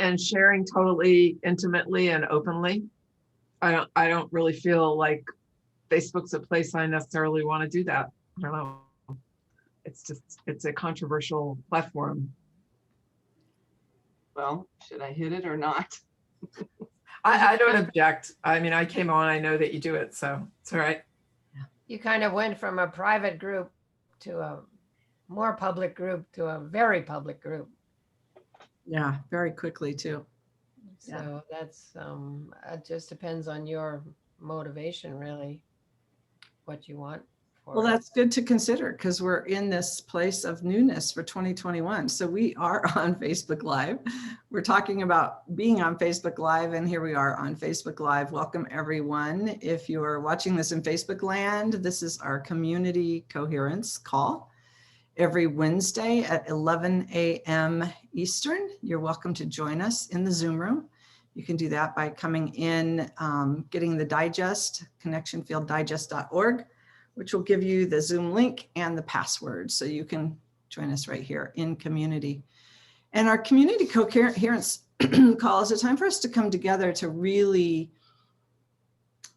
and sharing totally intimately and openly. I don't really feel like Facebook's a place I necessarily want to do that. I don't know. It's a controversial platform. Well, should I hit it or not? I don't object. I mean, I came on, I know that you do it, so it's all right. You kind of went from a private group to a more public group to a very public group. Yeah, very quickly too. So that's, it just depends on your motivation, really, what you want. Well, that's good to consider because we're in this place of newness for 2021. So we are on Facebook Live. We're talking about being on Facebook Live, and here we are on Facebook Live. Welcome, everyone. If you are watching this in Facebook land, this is our community coherence call every Wednesday at 11 a.m. Eastern. You're welcome to join us in the Zoom room. You can do that by coming in, getting the digest, connectionfielddigest.org, which will give you the Zoom link and the password. So you can join us right here in community. And our community coherence call is a time for us to come together to really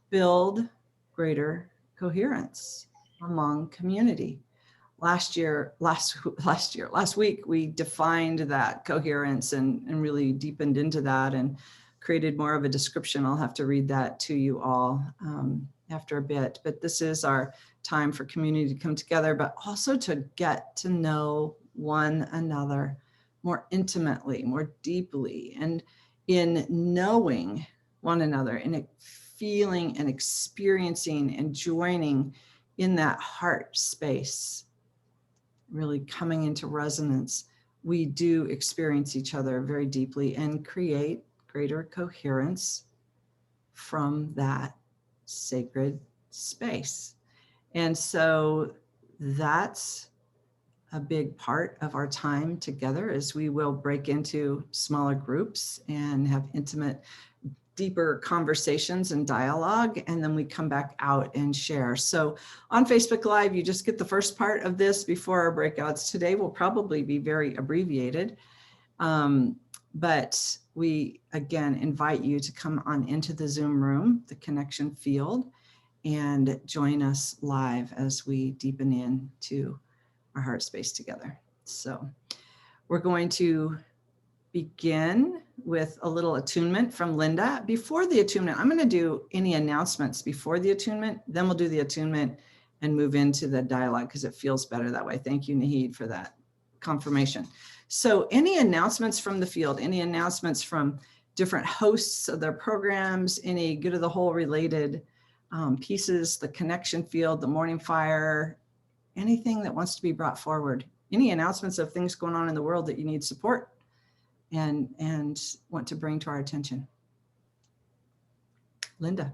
build greater coherence among community. Last week, we defined that coherence and really deepened into that and created more of a description. I'll have to read that to you all after a bit, but this is our time for community to come together, but also to get to know one another more intimately, more deeply, and in knowing one another, in feeling and experiencing and joining in that heart space, really coming into resonance, we do experience each other very deeply and create greater coherence from that sacred space. And so that's a big part of our time together, as we will break into smaller groups and have intimate, deeper conversations and dialogue, and then we come back out and share. So on Facebook Live, you just get the first part of this before our breakouts. Today will probably be very abbreviated, but we again invite you to come on into the Zoom room, the connection field, and join us live as we deepen into our heart space together. So we're going to begin with a little attunement from Linda. Before the attunement, I'm going to do any announcements before the attunement, then we'll do the attunement and move into the dialogue because it feels better that way. Thank you, Nahid, for that confirmation. So any announcements from the field, any announcements from different hosts of their programs, any good of the whole related pieces, the connection field, the morning fire, anything that wants to be brought forward, any announcements of things going on in the world that you need support and want to bring to our attention. Linda.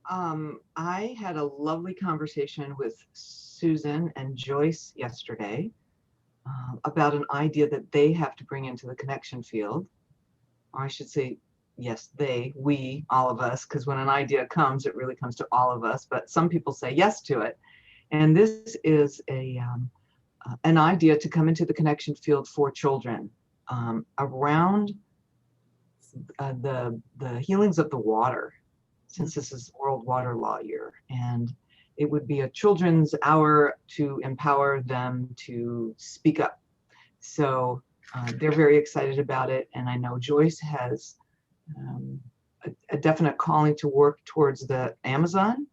I had a lovely conversation with Susan and Joyce yesterday about an idea that they have to bring into the connection field. Or I should say, yes, we, all of us, because when an idea comes, it really comes to all of us, but some people say yes to it. And this is an idea to come into the connection field for children around the healings of the water, since this is World Water Law Year. And it would be a children's hour to empower them to speak up. So they're very excited about it. And I know Joyce has a definite calling to work towards the Amazon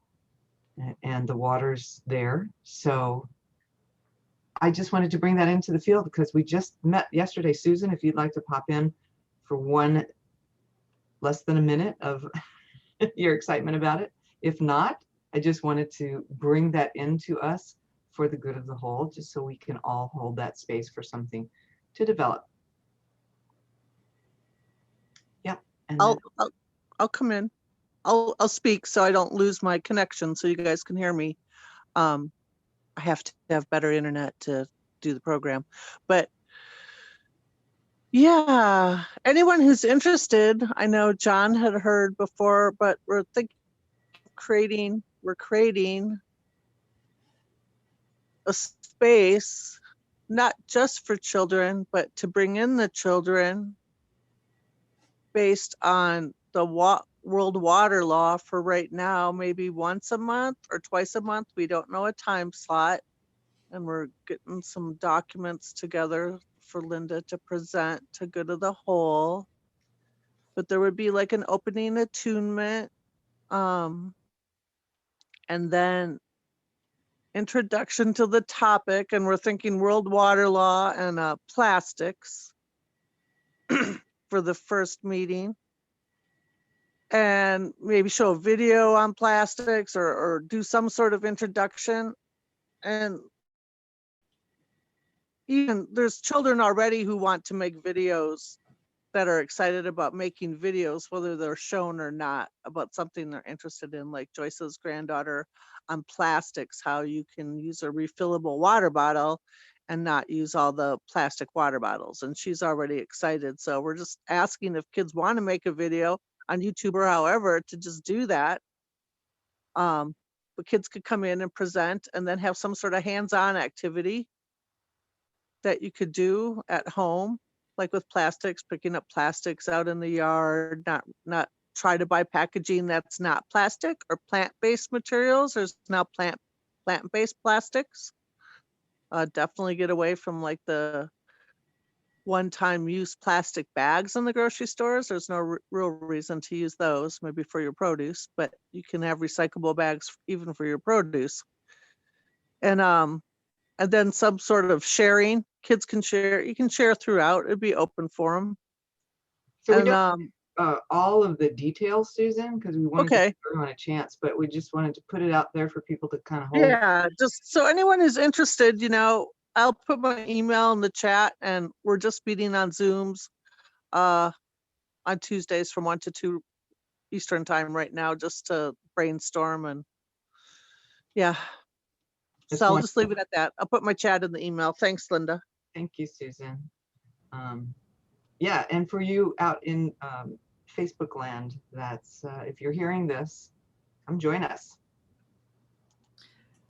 and the waters there. So I just wanted to bring that into the field because we just met yesterday. Susan, if you'd like to pop in for less than a minute of your excitement about it. If not, I just wanted to bring that into us for the good of the whole, just so we can all hold that space for something to develop. Yeah. And I'll come in. I'll speak so I don't lose my connection so you guys can hear me. I have to have better internet to do the program. But yeah, anyone who's interested, I know John had heard before, but we're creating a space, not just for children, but to bring in the children based on the world water law for right now, maybe once a month or twice a month. We don't know a time slot. And we're getting some documents together for Linda to present to good of the whole. But there would be like an opening attunement, and then introduction to the topic. And we're thinking world water law and plastics for the first meeting. And maybe show a video on plastics or do some sort of introduction. And even there's children already who want to make videos, that are excited about making videos, whether they're shown or not, about something they're interested in, like Joyce's granddaughter on plastics, how you can use a refillable water bottle and not use all the plastic water bottles. And she's already excited. So we're just asking if kids want to make a video on YouTube or however to just do that. But kids could come in and present and then have some sort of hands-on activity that you could do at home, like with plastics, picking up plastics out in the yard, not try to buy packaging that's not plastic or plant-based materials. There's now plant-based plastics. Definitely get away from like the one-time use plastic bags in the grocery stores. There's no real reason to use those, maybe for your produce, but you can have recyclable bags even for your produce. And then some sort of sharing. Kids can share. You can share throughout. It'd be open for them. So we And don't all of the details, Susan, because we wanted to okay, give everyone a chance, but we just wanted to put it out there for people to kind of hold. yeah. Just so anyone who's interested, I'll put my email in the chat, and we're just meeting on Zooms on Tuesdays from 1 to 2 Eastern time right now, just to brainstorm. And yeah, That's so I'll wonderful. just leave it at that. I'll put my chat in the email. Thanks, Linda. Thank you, Susan. Yeah, and for you out in Facebook land, that's if you're hearing this, come join us.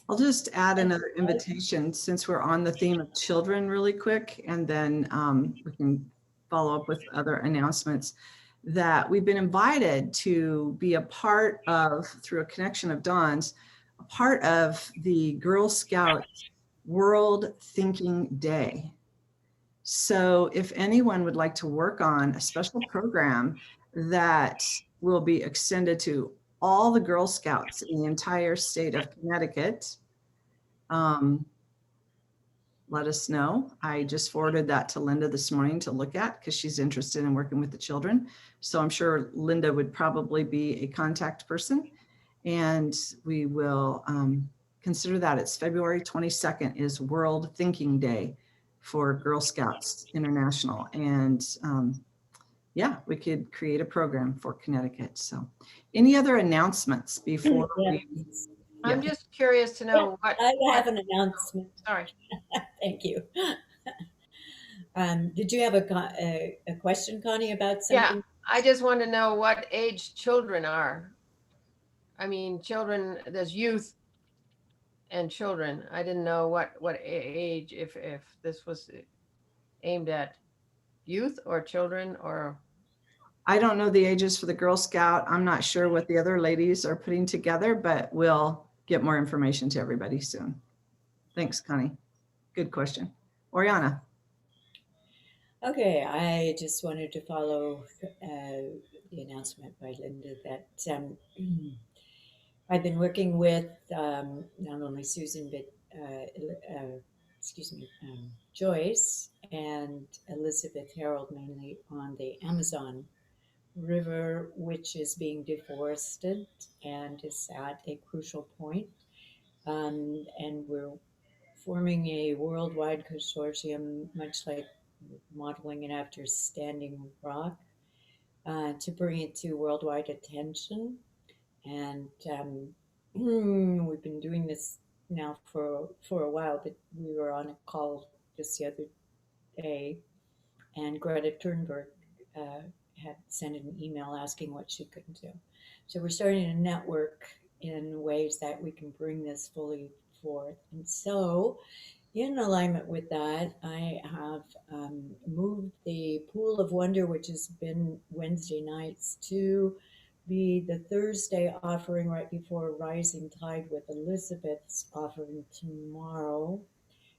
I'll just add another invitation since we're on the theme of children really quick, and then we can follow up with other announcements, that we've been invited to be a part of, through a connection of Dawn's, a part of the Girl Scout World Thinking Day. So if anyone would like to work on a special program that will be extended to all the Girl Scouts in the entire state of Connecticut, let us know. I just forwarded that to Linda this morning to look at because she's interested in working with the children. So I'm sure Linda would probably be a contact person, and we will consider that. It's February 22nd is World Thinking Day for Girl Scouts International. And yeah, we could create a program for Connecticut. So any other announcements before we? I'm just curious to know what. I have an announcement. Sorry. Thank you. Did you have a question, Connie, about something? Yeah, I just want to know what age children are. I mean, children, there's youth and children. I didn't know what age, if this was aimed at youth or children or. I don't know the ages for the Girl Scout. I'm not sure what the other ladies are putting together, but we'll get more information to everybody soon. Thanks, Connie. Good question. Oriana. Okay, I just wanted to follow the announcement by Linda that I've been working with not only Susan, but Joyce and Elizabeth Harold, mainly on the Amazon River, which is being deforested and is at a crucial point. And we're forming a worldwide consortium, much like modeling it after Standing Rock, to bring it to worldwide attention. And we've been doing this now for a while, but we were on a call just the other day, and Greta Thunberg had sent an email asking what she could do. So we're starting to network in ways that we can bring this fully forth. And so In alignment with that, I have moved the Pool of Wonder, which has been Wednesday nights, to be the Thursday offering right before Rising Tide, with Elizabeth's offering tomorrow.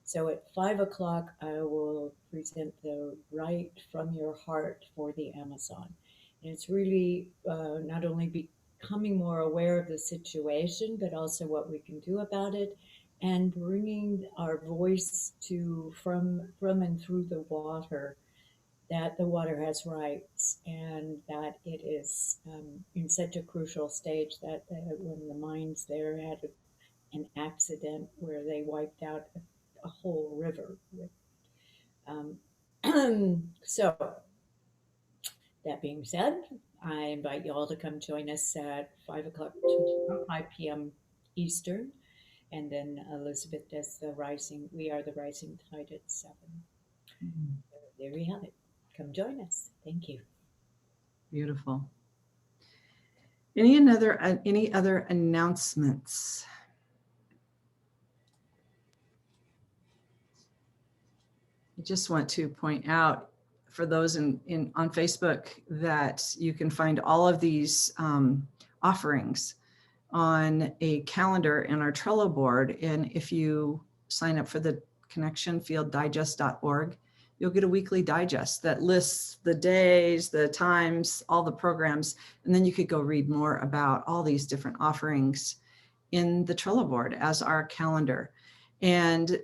So at 5 o'clock, I will present the Right from Your Heart for the Amazon. And it's really not only becoming more aware of the situation, but also what we can do about it, and bringing our voice to from and through the water, that the water has rights, and that it is in such a crucial stage that when the mines there had an accident where they wiped out a whole river. Um, so, that being said, I invite you all to come join us at 5 o'clock, 5 p.m. Eastern. And then Elizabeth does the rising, we are the rising tide at 7. Mhm. There you have it. Come join us. Thank you. Beautiful. Any other announcements? I just want to point out for those in on Facebook that you can find all of these offerings on a calendar in our Trello board. And if you sign up for the connectionfielddigest.org, you'll get a weekly digest that lists the days, the times, all the programs, and then you could go read more about all these different offerings in the Trello board as our calendar. And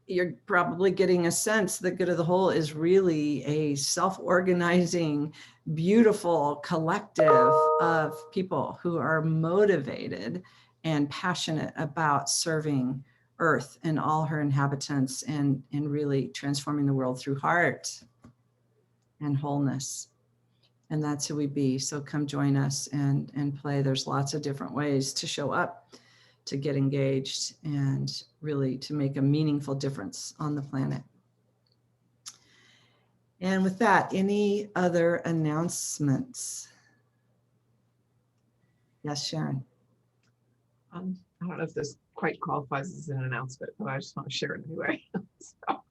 you're probably getting a sense that Good of the Whole is really a self-organizing, beautiful collective of people who are motivated and passionate about serving Earth and all her inhabitants, and really transforming the world through heart and wholeness. And that's who we be. So come join us and play. There's lots of different ways to show up, to get engaged, and really to make a meaningful difference on the planet. And with that, any other announcements? Yes, Sharon. I don't know if this quite qualifies as an announcement, but I just want to share it anyway. So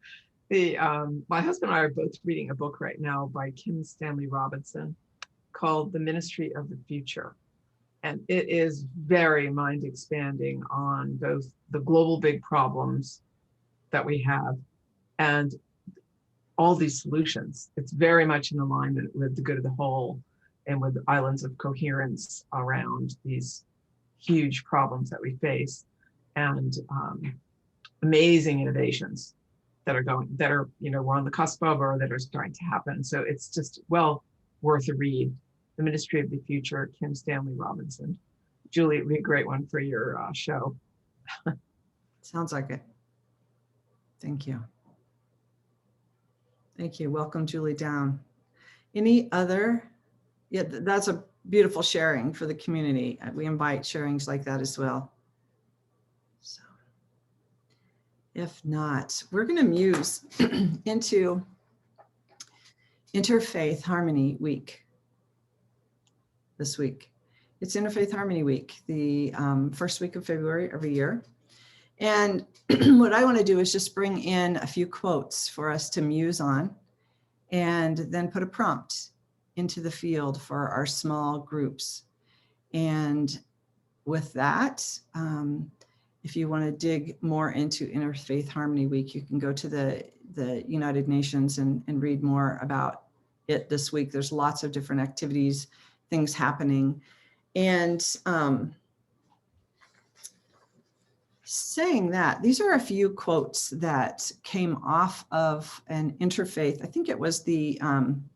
my husband and I are both reading a book right now by Kim Stanley Robinson called The Ministry of the Future. And it is very mind expanding on both the global big problems that we have and all these solutions. It's very much in alignment with the good of the whole and with islands of coherence around these huge problems that we face, and amazing innovations that are, we're on the cusp of, or that are starting to happen. So it's just well worth a read. The Ministry of the Future, Kim Stanley Robinson. Julie, it would be a great one for your show. Sounds like it. Thank you. Thank you. Welcome, Julie Down. Any other? Yeah, that's a beautiful sharing for the community. We invite sharings like that as well. So if not, we're going to muse into Interfaith Harmony Week this week. It's Interfaith Harmony Week, the first week of February every year. And what I want to do is just bring in a few quotes for us to muse on, and then put a prompt into the field for our small groups. And with that, if you want to dig more into Interfaith Harmony Week, you can go to the United Nations and read more about it this week. There's lots of different activities, things happening. And saying that, these are a few quotes that came off of an interfaith. I think it was the I'm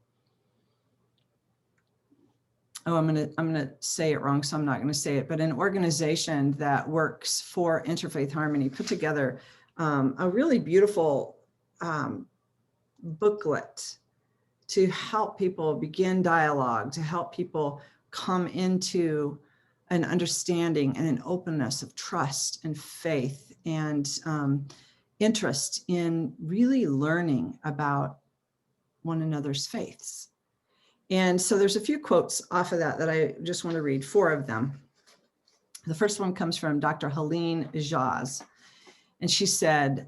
gonna say it wrong, so I'm not gonna say it, but an organization that works for Interfaith Harmony put together a really beautiful booklet to help people begin dialogue, to help people come into an understanding and an openness of trust and faith and interest in really learning about one another's faiths. And so there's a few quotes off of that I just want to read, 4 of them. The first one comes from Dr. Helene Jaz, and she said,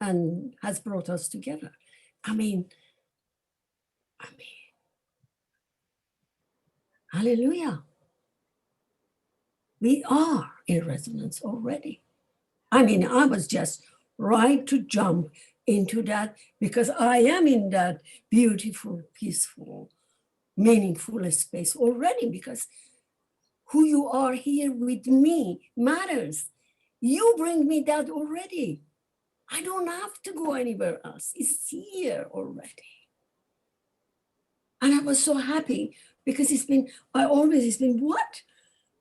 and has brought us together. I mean, hallelujah. We are in resonance already. I mean, I was just right to jump into that because I am in that beautiful, peaceful, meaningful space already, because who you are here with me matters. You bring me that already. I don't have to go anywhere else. It's here already. And I was so happy because it's been what?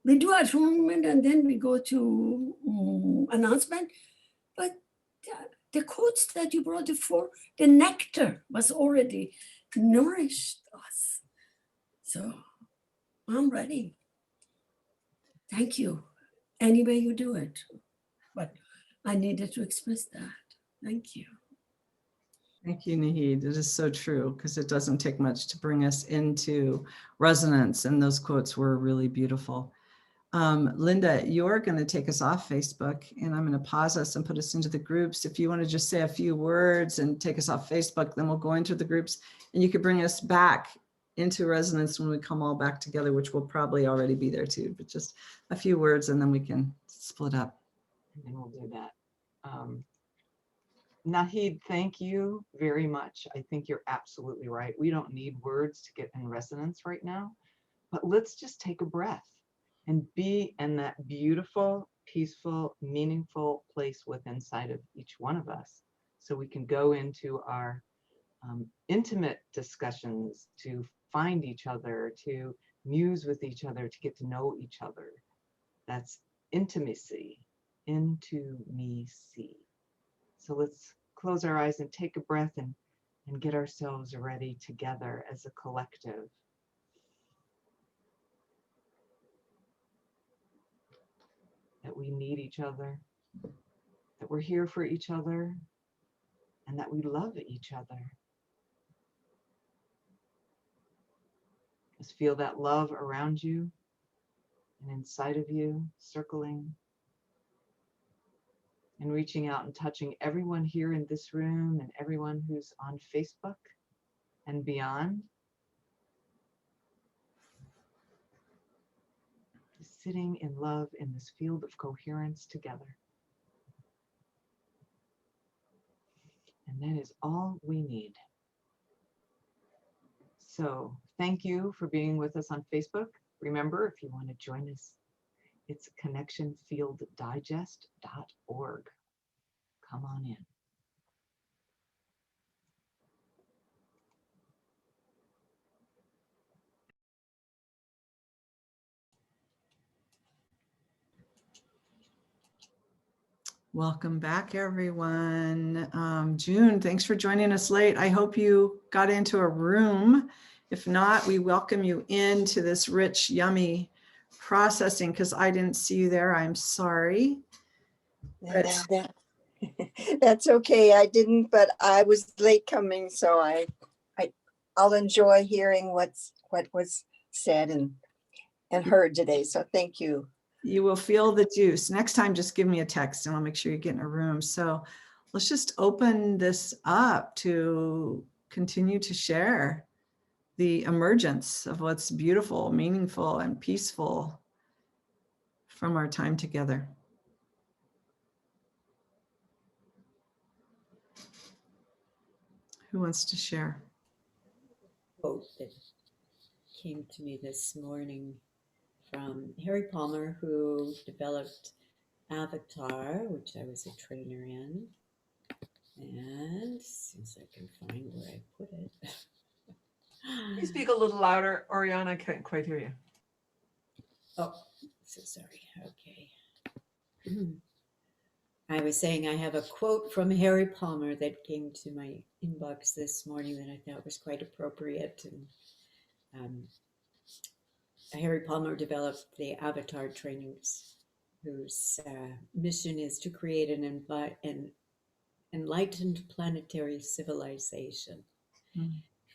We do our tournament and then we go to announcement. But the quotes that you brought before, the nectar was already nourished us. So I'm ready. Thank you. Any way you do it. But I needed to express that. Thank you. Thank you, Nahid. It is so true, because it doesn't take much to bring us into resonance. And those quotes were really beautiful. Linda, you're going to take us off Facebook, and I'm going to pause us and put us into the groups. If you want to just say a few words and take us off Facebook, then we'll go into the groups, and you could bring us back into resonance when we come all back together, which will probably already be there too, but just a few words and then we can split up. And then we'll do that. Nahid, thank you very much. I think you're absolutely right. We don't need words to get in resonance right now, but let's just take a breath and be in that beautiful, peaceful, meaningful place within inside of each one of us, so we can go into our intimate discussions, to find each other, to muse with each other, to get to know each other. That's intimacy, into me see. So let's close our eyes and take a breath and get ourselves ready together as a collective. That we need each other, that we're here for each other, and that we love each other. Just feel that love around you and inside of you, circling and reaching out and touching everyone here in this room and everyone who's on Facebook and beyond. Just sitting in love in this field of coherence together. And that is all we need. So thank you for being with us on Facebook. Remember, if you want to join us, it's connectionfielddigest.org. Come on in. Welcome back, everyone. June, thanks for joining us late. I hope you got into a room. If not, we welcome you into this rich, yummy processing, because I didn't see you there. I'm sorry. That's okay. I didn't, but I was late coming, so I'll enjoy hearing what was said and heard today. So thank you. You will feel the juice. Next time, just give me a text and I'll make sure you get in a room. So let's just open this up to continue to share the emergence of what's beautiful, meaningful, and peaceful from our time together. Who wants to share? Quote that came to me this morning from Harry Palmer, who developed Avatar, which I was a trainer in. And as soon as I can find where I put it. Can you speak a little louder, Oriana? I can't quite hear you. Oh, so sorry. Okay. I was saying I have a quote from Harry Palmer that came to my inbox this morning that I thought was quite appropriate. And Harry Palmer developed the Avatar trainings, whose mission is to create an enlightened planetary civilization.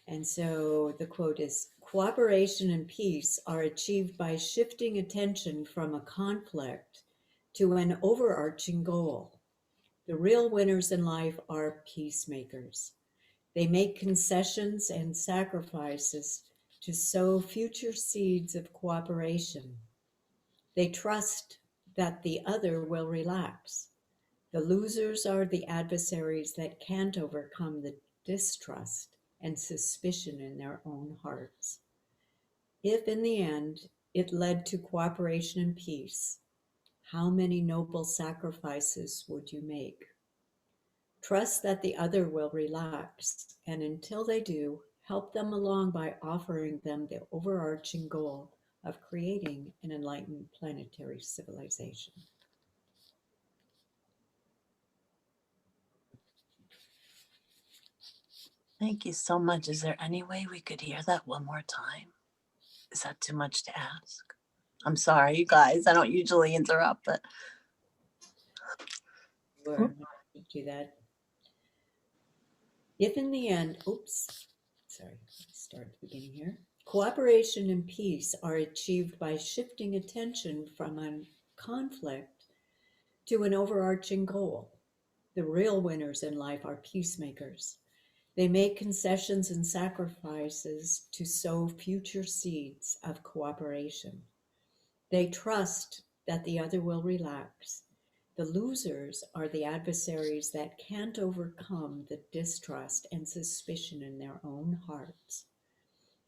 And so the quote is, "Cooperation and peace are achieved by shifting attention from a conflict to an overarching goal. The real winners in life are peacemakers. They make concessions and sacrifices to sow future seeds of cooperation. They trust that the other will relax. The losers are the adversaries that can't overcome the distrust and suspicion in their own hearts. If in the end it led to cooperation and peace, how many noble sacrifices would you make? Trust that the other will relax, and until they do, help them along by offering them the overarching goal of creating an enlightened planetary civilization. Thank you so much. Is there any way we could hear that one more time? Is that too much to ask? I'm sorry, you guys. I don't usually interrupt, but We're not going to do that. If in the end, start at the beginning here. Cooperation and peace are achieved by shifting attention from a conflict to an overarching goal. The real winners in life are peacemakers. They make concessions and sacrifices to sow future seeds of cooperation. They trust that the other will relax. The losers are the adversaries that can't overcome the distrust and suspicion in their own hearts.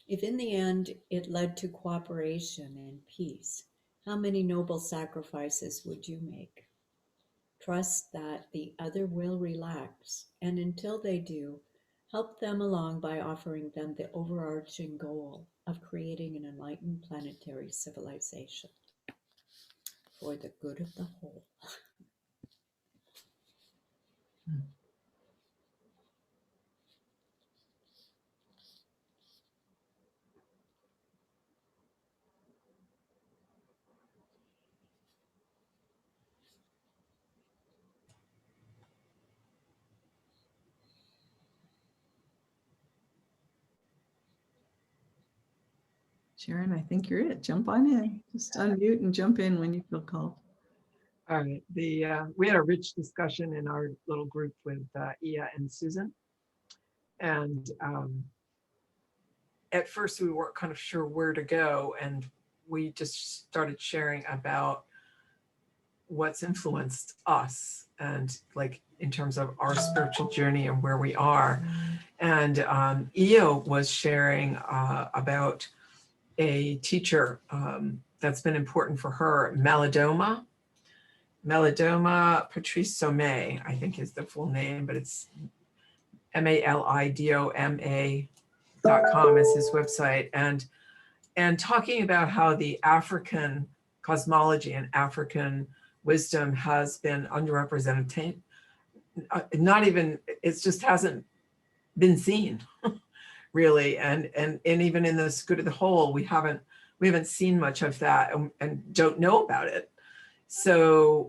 If in the end it led to cooperation and peace, how many noble sacrifices would you make? Trust that the other will relax, and until they do, help them along by offering them the overarching goal of creating an enlightened planetary civilization for the good of the whole. Sharon, I think you're it. Jump on in. Just unmute and jump in when you feel called. All right. We had a rich discussion in our little group with Ia and Susan. And at first we weren't kind of sure where to go. And we just started sharing about what's influenced us and like in terms of our spiritual journey and where we are. And Ia was sharing about a teacher that's been important for her, Malidoma Patrice Sommet, I think is the full name, but it's MALIDOMA.com is his website, and talking about how the African cosmology and African wisdom has been underrepresented, it just hasn't been seen really, and even in this good of the whole, we haven't seen much of that and don't know about it. So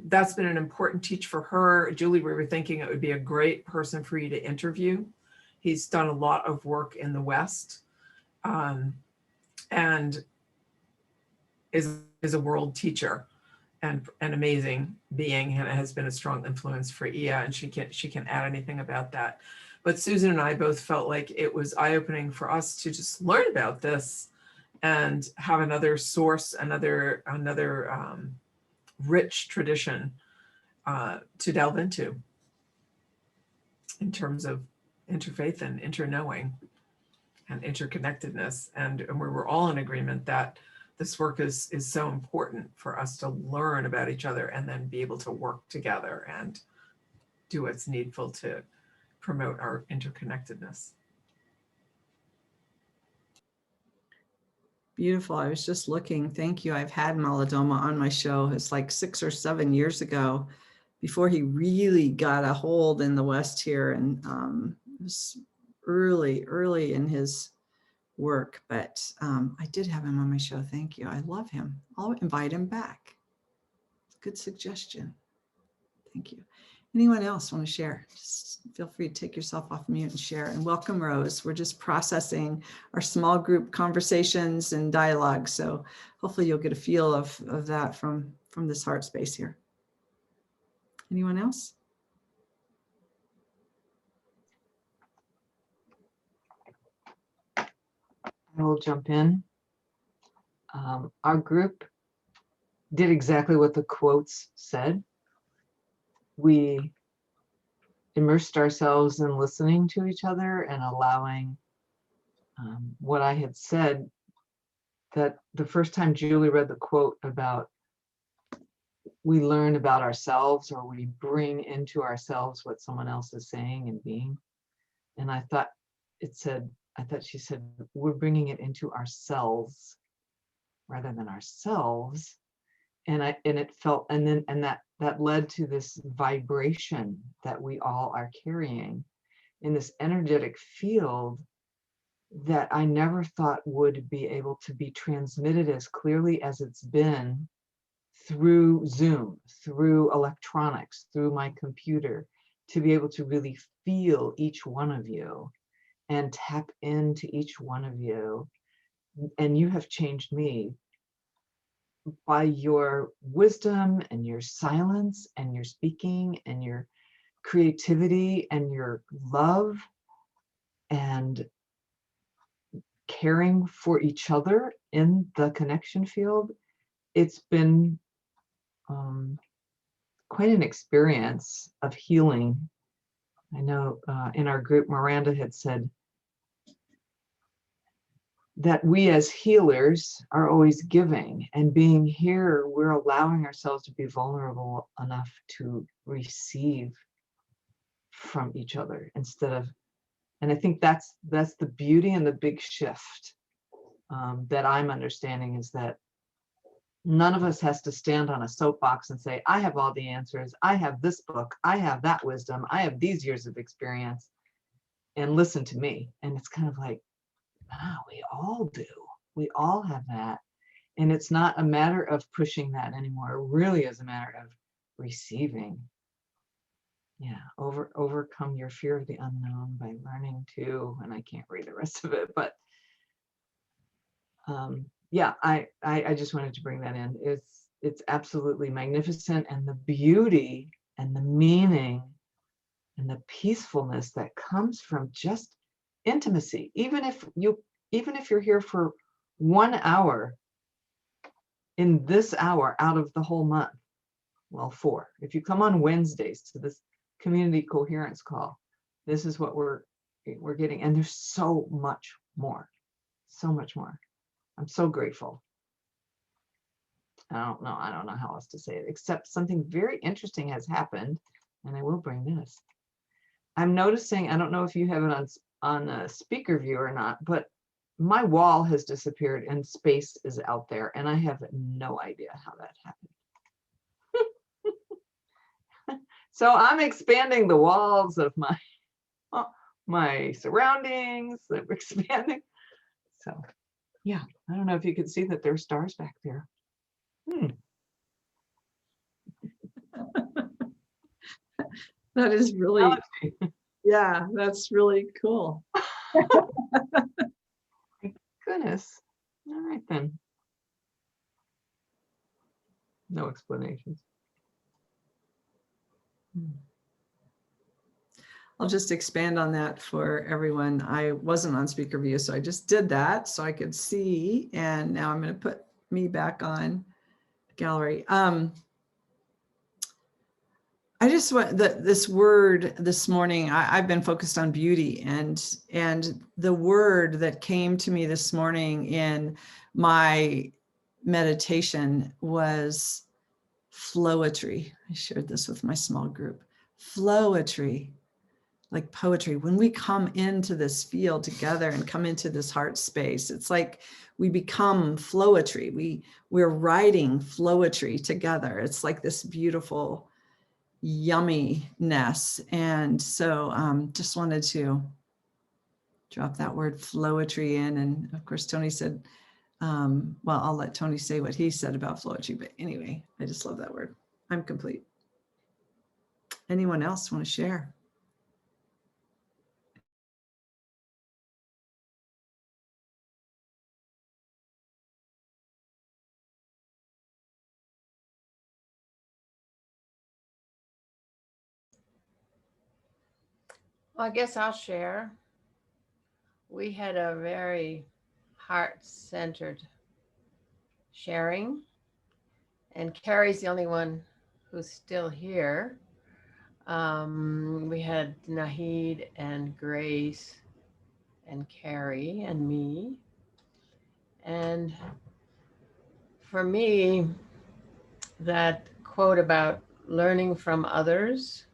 that's been an important teach for her. Julie, we were thinking it would be a great person for you to interview. He's done a lot of work in the West and is a world teacher and an amazing being, and has been a strong influence for Ia, and she can add anything about that. But Susan and I both felt like it was eye-opening for us to just learn about this and have another source, another rich tradition to delve into in terms of interfaith and interknowing and interconnectedness. And we were all in agreement that this work is so important for us to learn about each other and then be able to work together and do what's needful to promote our interconnectedness. Beautiful. I was just looking. Thank you. I've had Malidoma on my show. It's like 6 or 7 years ago, before he really got a hold in the West here, and it was early in his work. But I did have him on my show. Thank you. I love him. I'll invite him back. Good suggestion. Thank you. Anyone else want to share? Just feel free to take yourself off mute and share. And welcome, Rose. We're just processing our small group conversations and dialogue. So hopefully you'll get a feel of that from this heart space here. Anyone else? I will jump in. Our group did exactly what the quotes said. We immersed ourselves in listening to each other and allowing what I had said, that the first time Julie read the quote about we learn about ourselves, or we bring into ourselves what someone else is saying and being. And I thought she said, we're bringing it into ourselves rather than ourselves. And it felt, and that led to this vibration that we all are carrying in this energetic field that I never thought would be able to be transmitted as clearly as it's been through Zoom, through electronics, through my computer, to be able to really feel each one of you and tap into each one of you. And you have changed me by your wisdom and your silence and your speaking and your creativity and your love and caring for each other in the connection field. It's been quite an experience of healing. I know in our group, Miranda had said that we as healers are always giving, and being here, we're allowing ourselves to be vulnerable enough to receive from each other instead of, and I think that's the beauty and the big shift that I'm understanding, is that none of us has to stand on a soapbox and say, I have all the answers, I have this book, I have that wisdom, I have these years of experience, and listen to me. And it's kind of like, wow, we all do. We all have that. And it's not a matter of pushing that anymore. It really is a matter of receiving. Yeah, overcome your fear of the unknown by learning to, and I can't read the rest of it, but yeah, I just wanted to bring that in. It's absolutely magnificent, and the beauty and the meaning and the peacefulness that comes from just intimacy. Even if you're here for 1 hour in this hour out of the whole month, well, 4. If you come on Wednesdays to this community coherence call, this is what we're getting, and there's so much more, so much more. I'm so grateful. I don't know how else to say it, except something very interesting has happened, and I will bring this. I'm noticing, I don't know if you have it on a speaker view or not, but my wall has disappeared and space is out there, and I have no idea how that happened. So I'm expanding the walls of my surroundings. They're expanding. So yeah, I don't know if you could see that there's stars back there. That is really, yeah, that's really cool. Thank goodness. All right then. No explanations. I'll just expand on that for everyone. I wasn't on speaker view, so I just did that so I could see. And now I'm going to put me back on gallery. I just want this word this morning. I've been focused on beauty, and the word that came to me this morning in my meditation was flowetry. I shared this with my small group. Flowetry, like poetry. When we come into this field together and come into this heart space, it's like we become flowetry. We're writing flowetry together. It's like this beautiful yumminess. And so just wanted to drop that word flowetry in. And of course, Tony said, well, I'll let Tony say what he said about flowetry, but anyway, I just love that word. I'm complete. Anyone else want to share? Well, I guess I'll share. We had a very heart-centered sharing. And Carrie's the only one who's still here. We had Nahid and Grace and Carrie and me. And for me, that quote about learning from others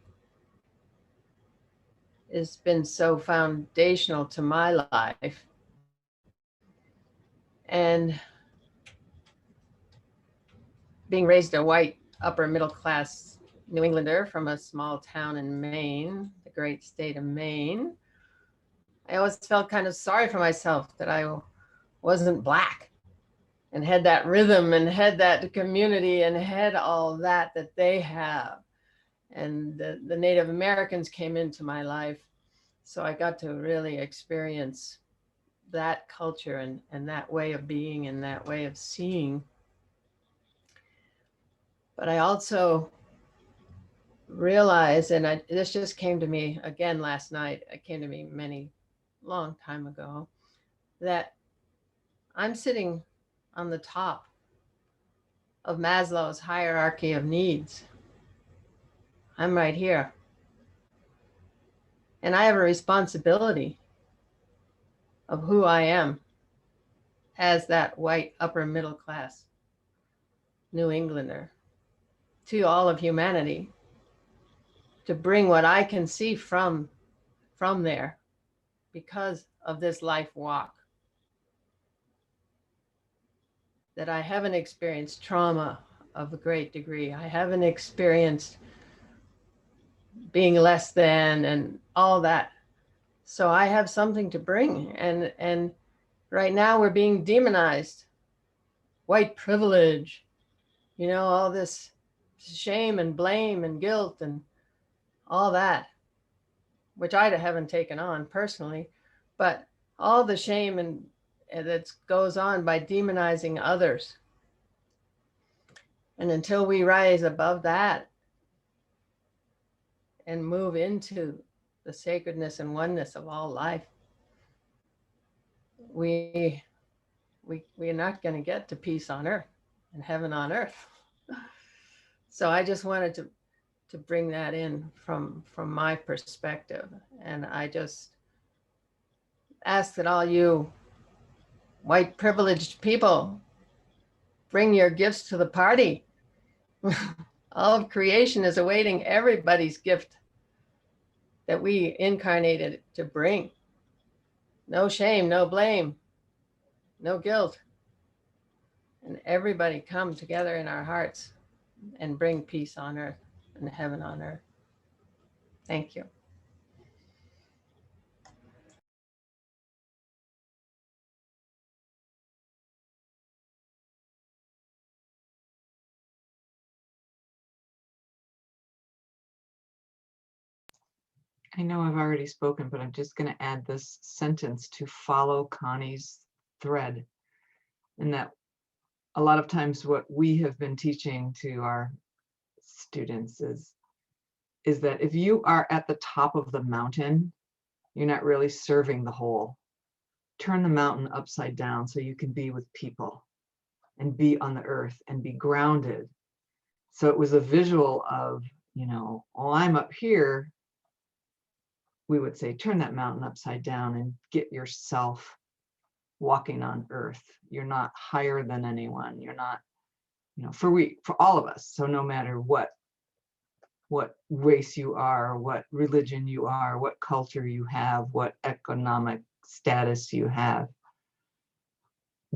has been so foundational to my life. And being raised a white upper middle class New Englander from a small town in Maine, the great state of Maine, I always felt kind of sorry for myself that I wasn't Black and had that rhythm and had that community and had all that they have. And the Native Americans came into my life. So I got to really experience that culture and that way of being and that way of seeing. But I also realized, and this just came to me again last night, it came to me long time ago, that I'm sitting on the top of Maslow's hierarchy of needs. I'm right here. And I have a responsibility of who I am as that white upper middle class New Englander to all of humanity, to bring what I can see from there because of this life walk. That I haven't experienced trauma of a great degree. I haven't experienced being less than and all that. So I have something to bring. And right now we're being demonized. White privilege, all this shame and blame and guilt and all that, which I haven't taken on personally, but all the shame and that goes on by demonizing others. And until we rise above that and move into the sacredness and oneness of all life, we're not going to get to peace on earth and heaven on earth. So I just wanted to bring that in from my perspective. And I just ask that all you white privileged people bring your gifts to the party. All of creation is awaiting everybody's gift that we incarnated to bring. No shame, no blame, no guilt. And everybody come together in our hearts and bring peace on earth and heaven on earth. Thank you. I know I've already spoken, but I'm just going to add this sentence to follow Connie's thread. And that a lot of times what we have been teaching to our students is that if you are at the top of the mountain, you're not really serving the whole. Turn the mountain upside down so you can be with people and be on the earth and be grounded. So it was a visual of, oh, I'm up here. We would say, turn that mountain upside down and get yourself walking on earth. You're not higher than anyone. You're not, for all of us. So no matter what race you are, what religion you are, what culture you have, what economic status you have,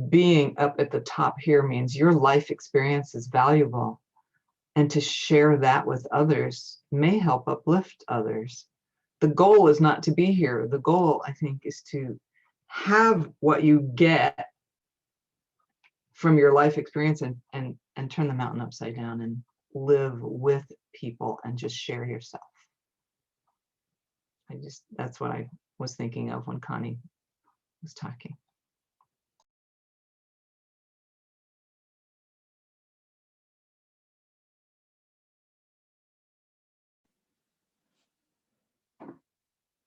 being up at the top here means your life experience is valuable. And to share that with others may help uplift others. The goal is not to be here. The goal, I think, is to have what you get from your life experience and turn the mountain upside down and live with people and just share yourself. That's what I was thinking of when Connie was talking.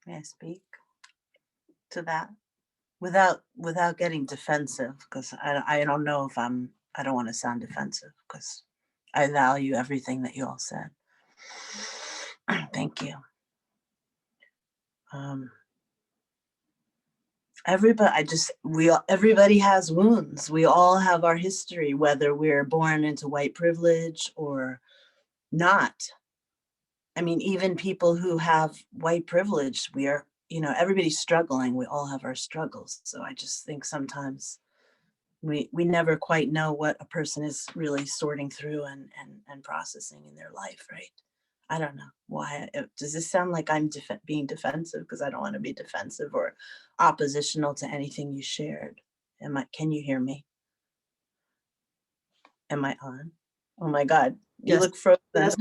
May I speak to that? without getting defensive, because I don't know if I don't want to sound defensive, because I value everything that you all said. Thank you. Everybody has wounds. We all have our history, whether we're born into white privilege or not. I mean, even people who have white privilege, everybody's struggling. We all have our struggles. So I just think sometimes we never quite know what a person is really sorting through and processing in their life, right? I don't know why. Does this sound like I'm being defensive? Because I don't want to be defensive or oppositional to anything you shared. Can you hear me? Am I on? Oh my God, you Yes. look frozen. Yes.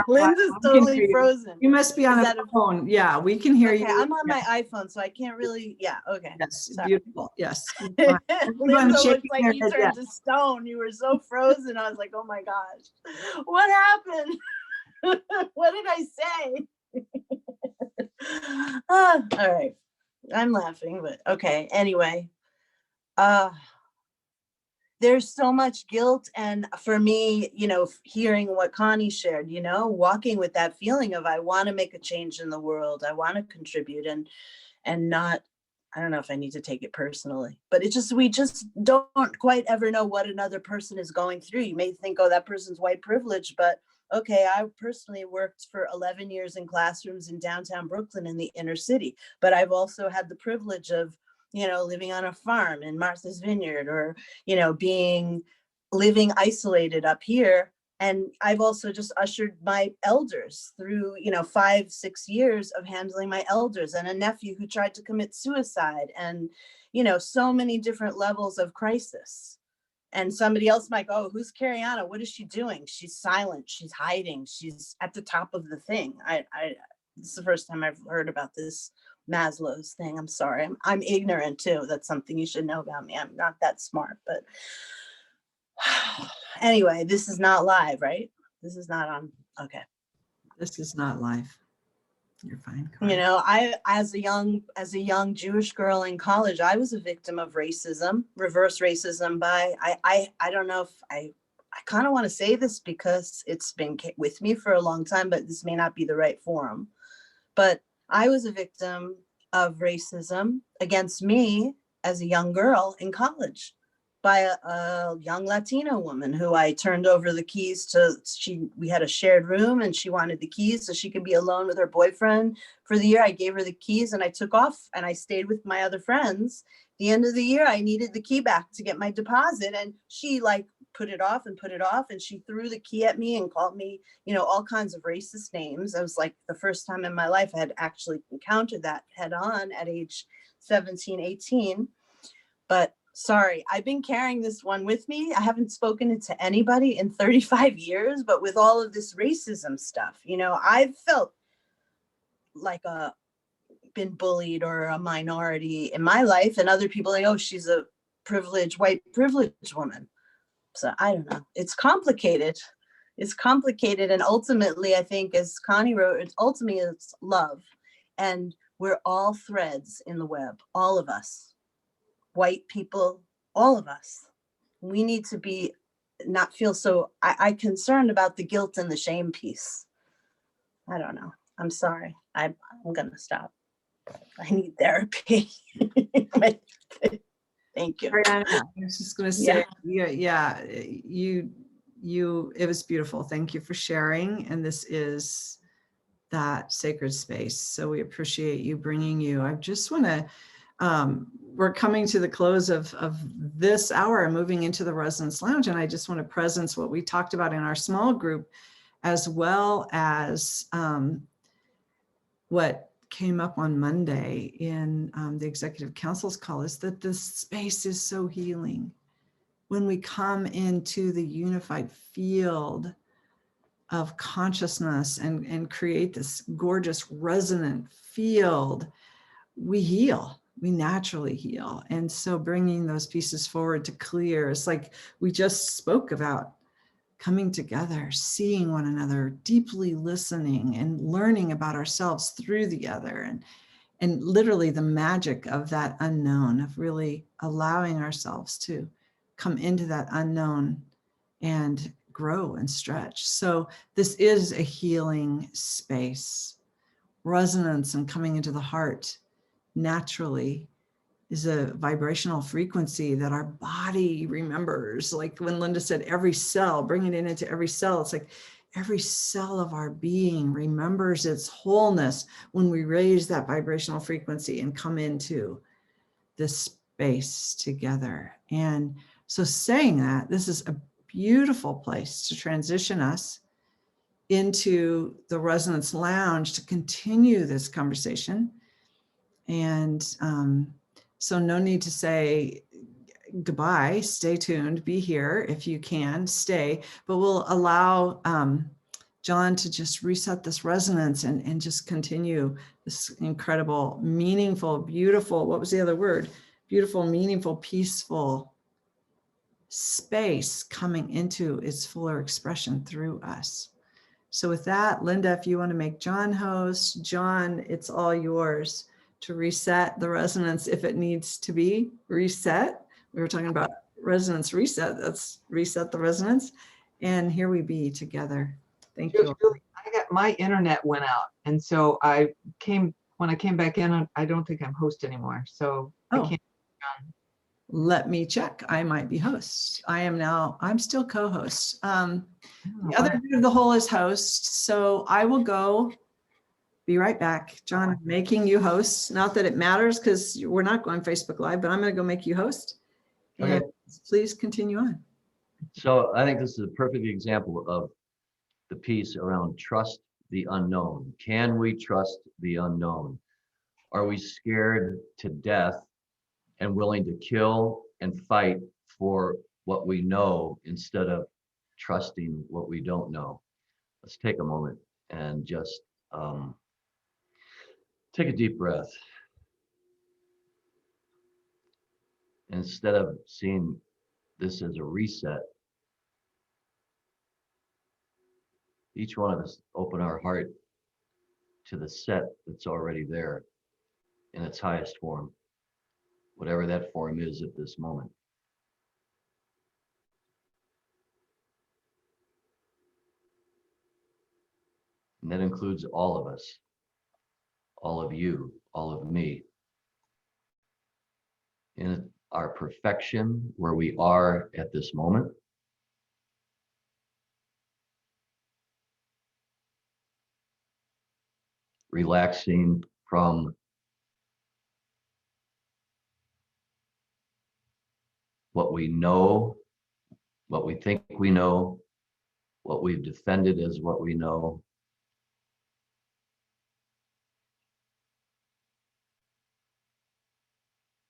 Linda's totally frozen. You must be on Is a that a- phone. Yeah, we can hear Okay, you. I'm on my iPhone, so I can't really, yeah, okay. Yes, Sorry. beautiful. Yes. Everyone Linda shaking looks like their you head, turned yes. to stone. You were so frozen. I was like, oh my gosh, what happened? What did I say? All right. I'm laughing, but okay. Anyway, there's so much guilt. And for me, hearing what Connie shared, walking with that feeling of, I want to make a change in the world. I want to contribute and not, I don't know if I need to take it personally, but we just don't quite ever know what another person is going through. You may think, oh, that person's white privilege, but okay, I personally worked for 11 years in classrooms in downtown Brooklyn in the inner city, but I've also had the privilege of, living on a farm in Martha's Vineyard, or, living isolated up here. And I've also just ushered my elders through, 5-6 years of handling my elders, and a nephew who tried to commit suicide, and, so many different levels of crisis. And somebody else might go, oh, who's Cariana? What is she doing? She's silent. She's hiding. She's at the top of the thing. This is the first time I've heard about this Maslow's thing. I'm sorry. I'm ignorant too. That's something you should know about me. I'm not that smart, but anyway, this is not live, right? This is not on. Okay. This is not live. You're fine. I, as a young Jewish girl in college, I was a victim of racism, reverse racism by, I don't know if I kind of want to say this because it's been with me for a long time, but this may not be the right forum. But I was a victim of racism against me as a young girl in college by a young Latina woman who I turned over the keys to. We had a shared room and she wanted the keys so she could be alone with her boyfriend for the year. I gave her the keys and I took off and I stayed with my other friends. At the end of the year, I needed the key back to get my deposit, and she put it off, and she threw the key at me and called me, all kinds of racist names. It was like the first time in my life I had actually encountered that head on at age 17, 18. But sorry, I've been carrying this one with me. I haven't spoken it to anybody in 35 years, but with all of this racism stuff, I've felt like been bullied or a minority in my life, and other people like, oh, she's a white privileged woman. So I don't know. It's complicated. And ultimately, I think, as Connie wrote, it's love. And we're all threads in the web, all of us, white people, all of us. We need to not feel so, I'm concerned about the guilt and the shame piece. I don't know. I'm sorry. I'm going to stop. I need therapy. Thank you. Ariana, I was just going to say, it was beautiful. Thank you for sharing. And this is that sacred space. So we appreciate you bringing you. I just want to, we're coming to the close of this hour and moving into the Resonance Lounge. And I just want to presence what we talked about in our small group, as well as what came up on Monday in the Executive Council's call, is that this space is so healing. When we come into the unified field of consciousness and create this gorgeous resonant field, we heal. We naturally heal. And so bringing those pieces forward to clear, it's like we just spoke about, coming together, seeing one another, deeply listening and learning about ourselves through the other. and literally the magic of that unknown, of really allowing ourselves to come into that unknown and grow and stretch. So this is a healing space. Resonance and coming into the heart naturally is a vibrational frequency that our body remembers. Like when Linda said, every cell, bringing it into every cell, it's like every cell of our being remembers its wholeness when we raise that vibrational frequency and come into this space together. And so saying that, this is a beautiful place to transition us into the Resonance Lounge to continue this conversation. And so no need to say goodbye, stay tuned, be here if you can, stay, but we'll allow John to just reset this resonance and just continue this incredible, meaningful, beautiful, what was the other word? Beautiful, meaningful, peaceful space coming into its fuller expression through us. So with that, Linda, if you want to make John host, John, it's all yours to reset the resonance if it needs to be reset. We were talking about resonance reset. Let's reset the resonance. And here we be together. Thank you. My internet went out. And so when I came back in, I don't think I'm host anymore. So I can't. Let me check. I might be host. I'm still co-host. The other bit of the whole is host. So I will go. Be right back. John, I'm making you host. Not that it matters because we're not going Facebook Live, but I'm going to go make you host. And Okay. Please continue on. So I think this is a perfect example of the piece around trust the unknown. Can we trust the unknown? Are we scared to death and willing to kill and fight for what we know instead of trusting what we don't know? Let's take a moment and just take a deep breath. Instead of seeing this as a reset, each one of us open our heart to the set that's already there in its highest form, whatever that form is at this moment. And that includes all of us, all of you, all of me. In our perfection, where we are at this moment, relaxing from what we know, what we think we know, what we've defended as what we know,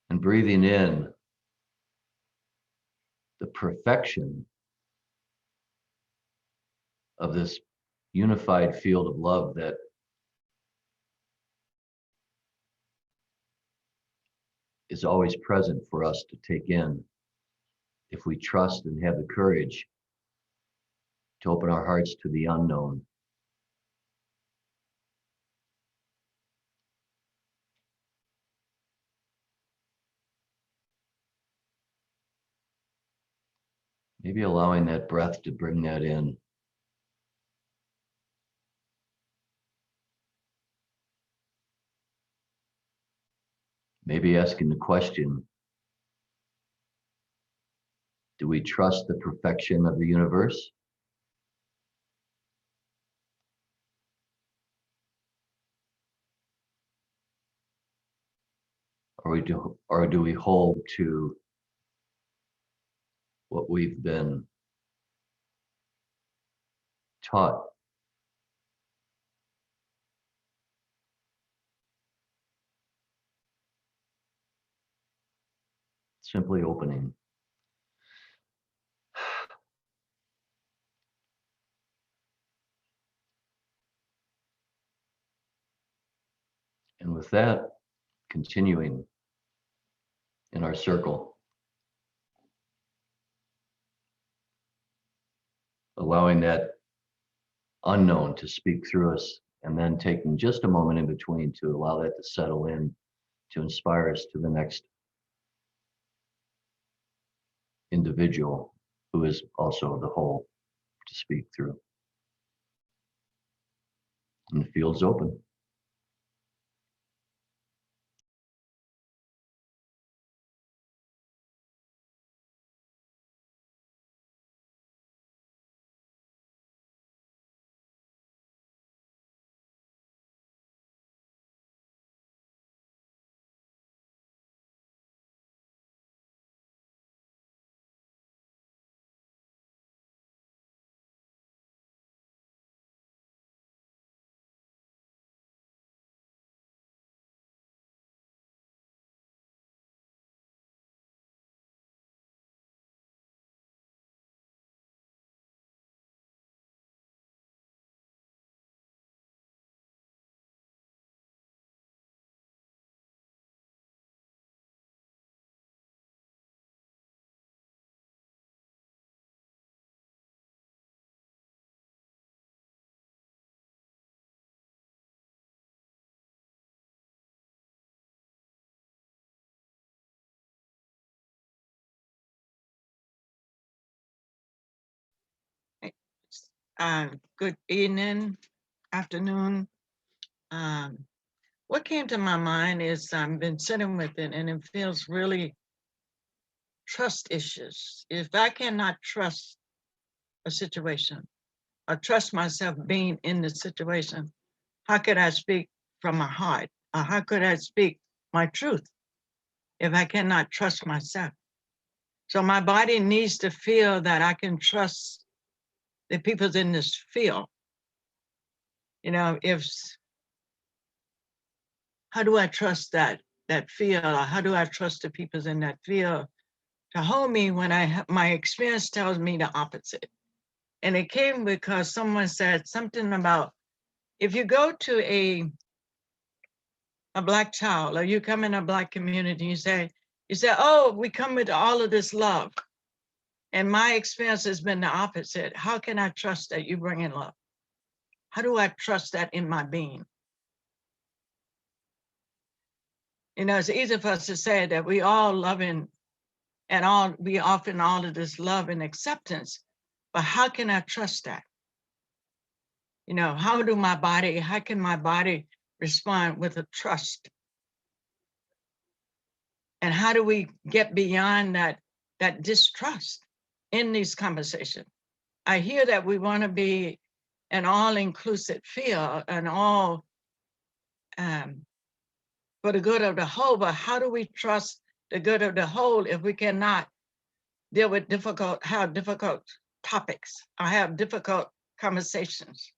and breathing in the perfection of this unified field of love that is always present for us to take in if we trust and have the courage to open our hearts to the unknown. Maybe allowing that breath to bring that in. Maybe asking the question, do we trust the perfection of the universe? Or do we hold to what we've been taught? Simply opening. And with that, continuing in our circle, allowing that unknown to speak through us and then taking just a moment in between to allow that to settle in, to inspire us to the next individual who is also the whole to speak through. And the field's open. Good evening, afternoon. What came to my mind is I've been sitting with it and it feels really trust issues. If I cannot trust a situation or trust myself being in the situation, how could I speak from my heart? Or how could I speak my truth if I cannot trust myself? So my body needs to feel that I can trust the people in this field. You know, how do I trust that field, or how do I trust the people in that field to hold me when my experience tells me the opposite? And it came because someone said something about, if you go to a Black child, or you come in a Black community, you say, oh, we come with all of this love. And my experience has been the opposite. How can I trust that you bring in love? How do I trust that in my being? You know, it's easy for us to say that we all loving and we often all of this love and acceptance, but how can I trust that? You know, how can my body respond with a trust? And how do we get beyond that distrust in these conversations? I hear that we want to be an all-inclusive field and all for the good of the whole, but how do we trust the good of the whole if we cannot deal with difficult topics or have difficult conversations?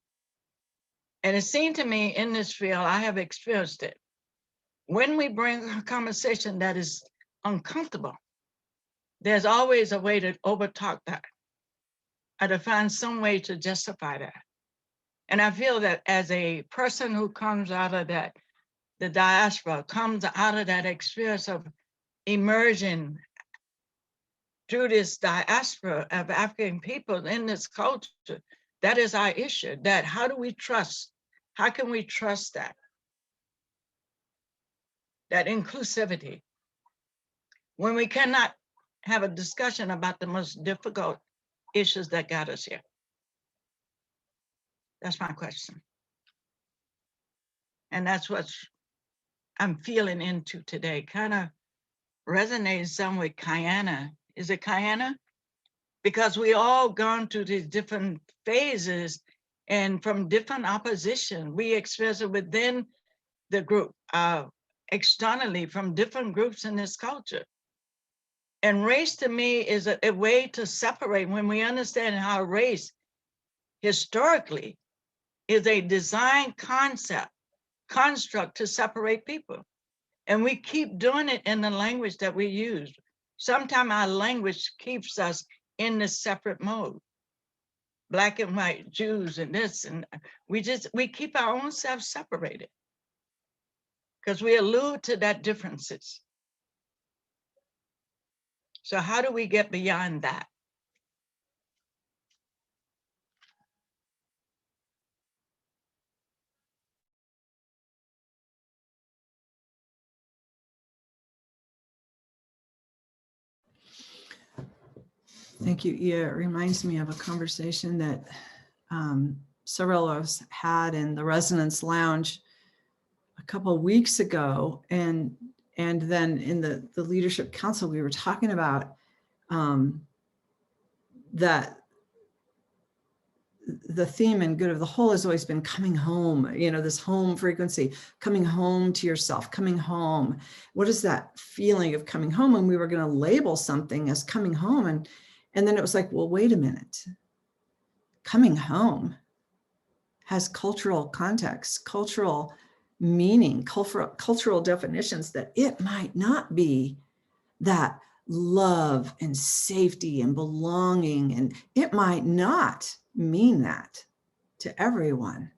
And it seemed to me in this field, I have experienced it. When we bring a conversation that is uncomfortable, there's always a way to overtalk that, or to find some way to justify that. And I feel that as a person who comes out of that, the diaspora comes out of that experience of immersion through this diaspora of African people in this culture, that is our issue. That how do we trust? How can we trust that inclusivity when we cannot have a discussion about the most difficult issues that got us here? That's my question. And that's what I'm feeling into today. Kind of resonates some with Kiana. Is it Kiana? Because we all gone through these different phases and from different opposition. We experience it within the group, externally from different groups in this culture. And race to me is a way to separate when we understand how race historically is a design construct to separate people. And we keep doing it in the language that we use. Sometimes our language keeps us in this separate mode. Black and white, Jews and this, and we keep our own selves separated because we allude to that differences. So how do we get beyond that? Thank you, Ia. It reminds me of a conversation that several of us had in the Resonance Lounge a couple of weeks ago. And then in the Leadership Council, we were talking about that the theme and good of the whole has always been coming home, you know, this home frequency, coming home to yourself, coming home. What is that feeling of coming home? And we were going to label something as coming home. And then it was like, well, wait a minute. Coming home has cultural context, cultural meaning, cultural definitions that it might not be that love and safety and belonging, and it might not mean that to everyone.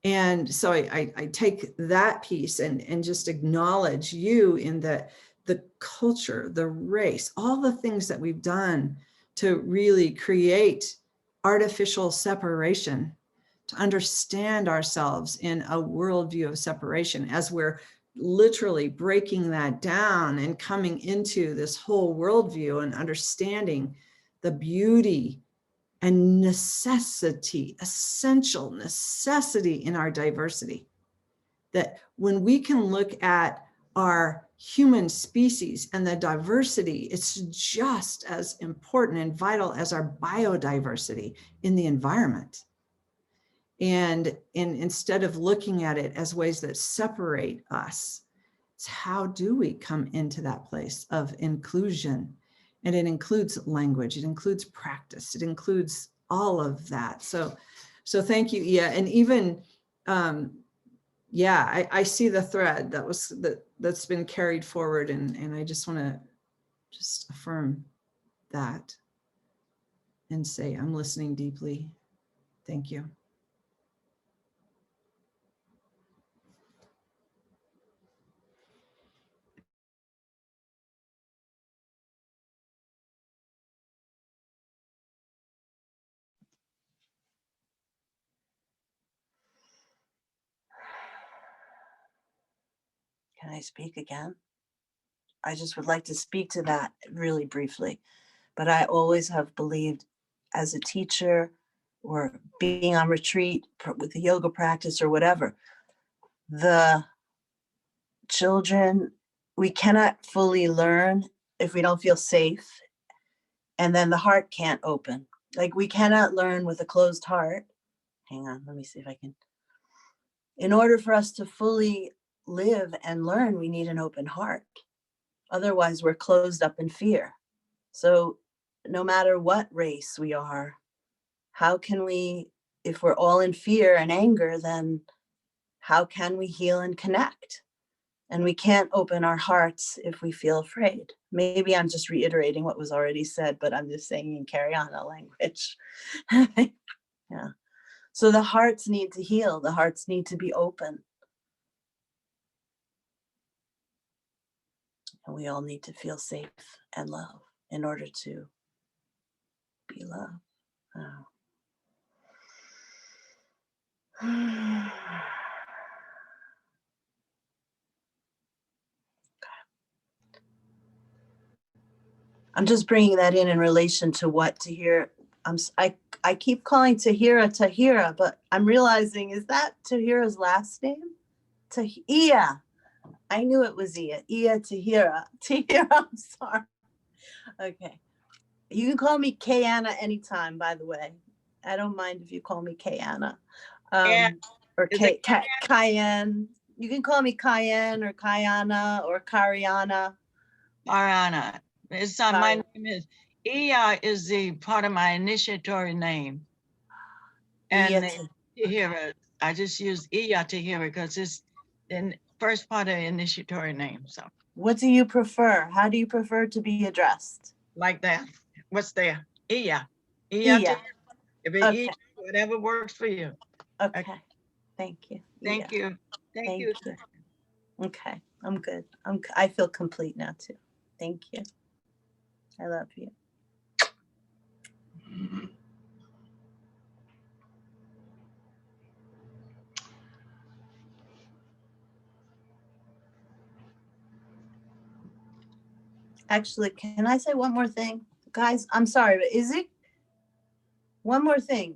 And so I take that piece and just acknowledge you in the culture, the race, all the things that we've done to really create artificial separation, to understand ourselves in a worldview of separation, as we're literally breaking that down and coming into this whole worldview and understanding the beauty and necessity, essential necessity in our diversity. That when we can look at our human species and the diversity, it's just as important and vital as our biodiversity in the environment. And instead of looking at it as ways that separate us, it's how do we come into that place of inclusion? And it includes language, it includes practice, it includes all of that. So thank you, Ia. And even, yeah, I see the thread that's been carried forward, and I just want to just affirm that and say, I'm listening deeply. Thank you. Can I speak again? I just would like to speak to that really briefly. But I always have believed, as a teacher or being on retreat with a yoga practice or whatever, the children, we cannot fully learn if we don't feel safe. And then the heart can't open. Like, we cannot learn with a closed heart. Hang on, let me see if I can. In order for us to fully live and learn, we need an open heart. Otherwise, we're closed up in fear. So no matter what race we are, how can we, if we're all in fear and anger, then how can we heal and connect? And we can't open our hearts if we feel afraid. Maybe I'm just reiterating what was already said, but I'm just saying in Karyana language. Yeah. So the hearts need to heal. The hearts need to be open. And we all need to feel safe and love in order to be loved. I'm just bringing that in relation to what Tahira, I keep calling Tahira, but I'm realizing, is that Tahira's last name? Ia. I knew it was Ia. Ia Tahira. Tahira, I'm sorry. Okay. You can call me Kayana anytime, by the way. I don't mind if you call me Kayana. Or Cayenne. You can call me Cayenne or Kayana or Karyana. Mariana. It's my name is Iya is the part of my initiatory name. And Tahira, I just use Iya Tahira because it's the first part of the initiatory name. So what do you prefer? How do you prefer to be addressed? Like that. What's there? Iya. Iya. If it okay. Whatever works for you. Okay. Thank you. Thank you. Thank you. Okay. I'm good. I feel complete now too. Thank you. I love you. Actually, can I say one more thing? guys, I'm sorry, but is it, one more thing.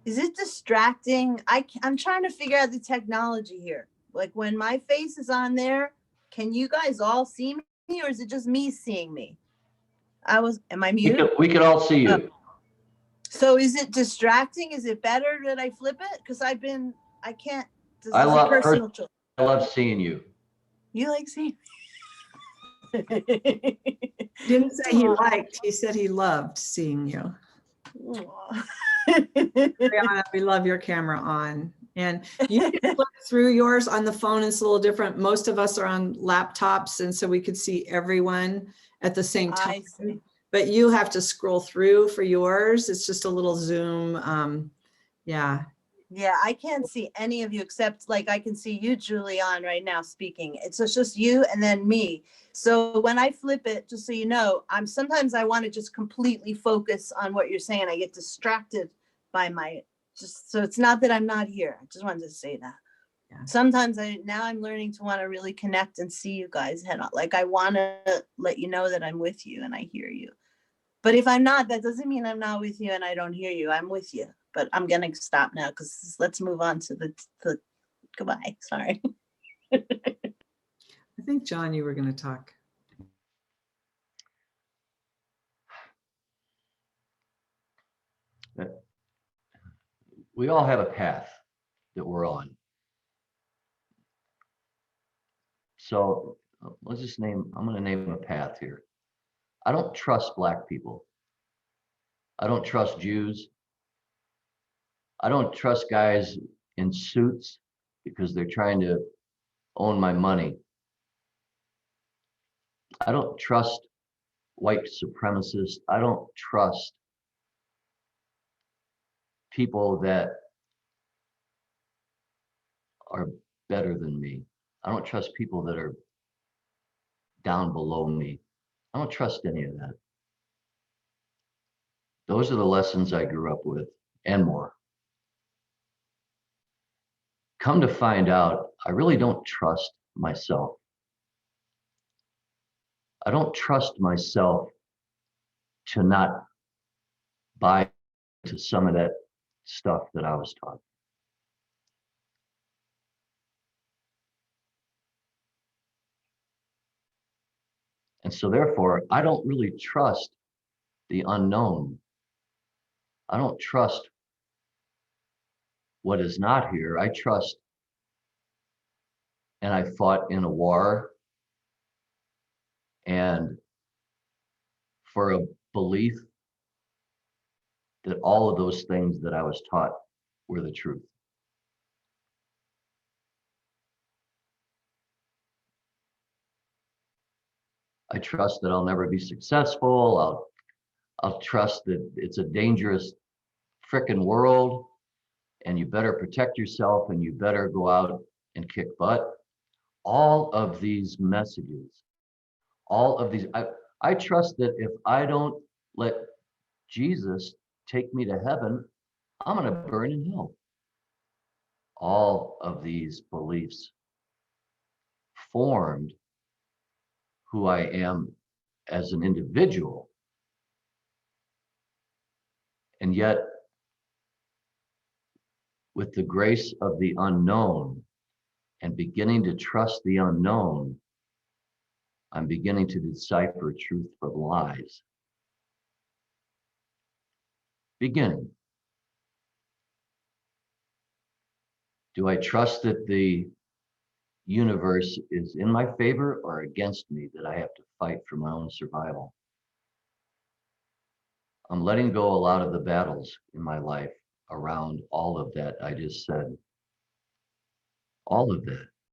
Is it distracting? I'm trying to figure out the technology here. Like when my face is on there, can you guys all see me or is it just me seeing me? Am I muted? We could all see you. So is it distracting? Is it better that I flip it? Because I can't, this I is a love, personal choice. I love seeing you. You like seeing me? He didn't say he Aw. liked, he said he loved seeing you. Aw. Brianna, we love your camera on. And you can look through yours on the phone. It's a little different. Most of us are on laptops, and so we could see everyone at the same time. I see. But you have to scroll through for yours. It's just a little Zoom. Yeah. Yeah, I can't see any of you except like I can see you, Julie, on right now speaking. It's just you and then me. So when I flip it, just so you know, sometimes I want to just completely focus on what you're saying. I get distracted by so it's not that I'm not here. I just wanted to say that. Yeah. Sometimes now I'm learning to want to really connect and see you guys head on. Like I want to let you know that I'm with you and I hear you. But if I'm not, that doesn't mean I'm not with you and I don't hear you. I'm with you. But I'm going to stop now because let's move on to the goodbye. Sorry. I think, John, you were going to talk. We all have a path that we're on. So I'm going to name a path here. I don't trust Black people. I don't trust Jews. I don't trust guys in suits because they're trying to own my money. I don't trust white supremacists. I don't trust people that are better than me. I don't trust people that are down below me. I don't trust any of that. Those are the lessons I grew up with and more. Come to find out, I really don't trust myself. I don't trust myself to not buy into some of that stuff that I was taught. And so therefore, I don't really trust the unknown. I don't trust what is not here. I trust, and I fought in a war and for a belief that all of those things that I was taught were the truth. I trust that I'll never be successful. I'll trust that it's a dangerous frickin' world and you better protect yourself and you better go out and kick butt. All of these messages, all of these, I trust that if I don't let Jesus take me to heaven, I'm gonna burn in hell. All of these beliefs formed who I am as an individual. And yet, with the grace of the unknown and beginning to trust the unknown, I'm beginning to decipher truth from lies. Beginning. Do I trust that the universe is in my favor or against me, that I have to fight for my own survival? I'm letting go a lot of the battles in my life around all of that I just said. All of that.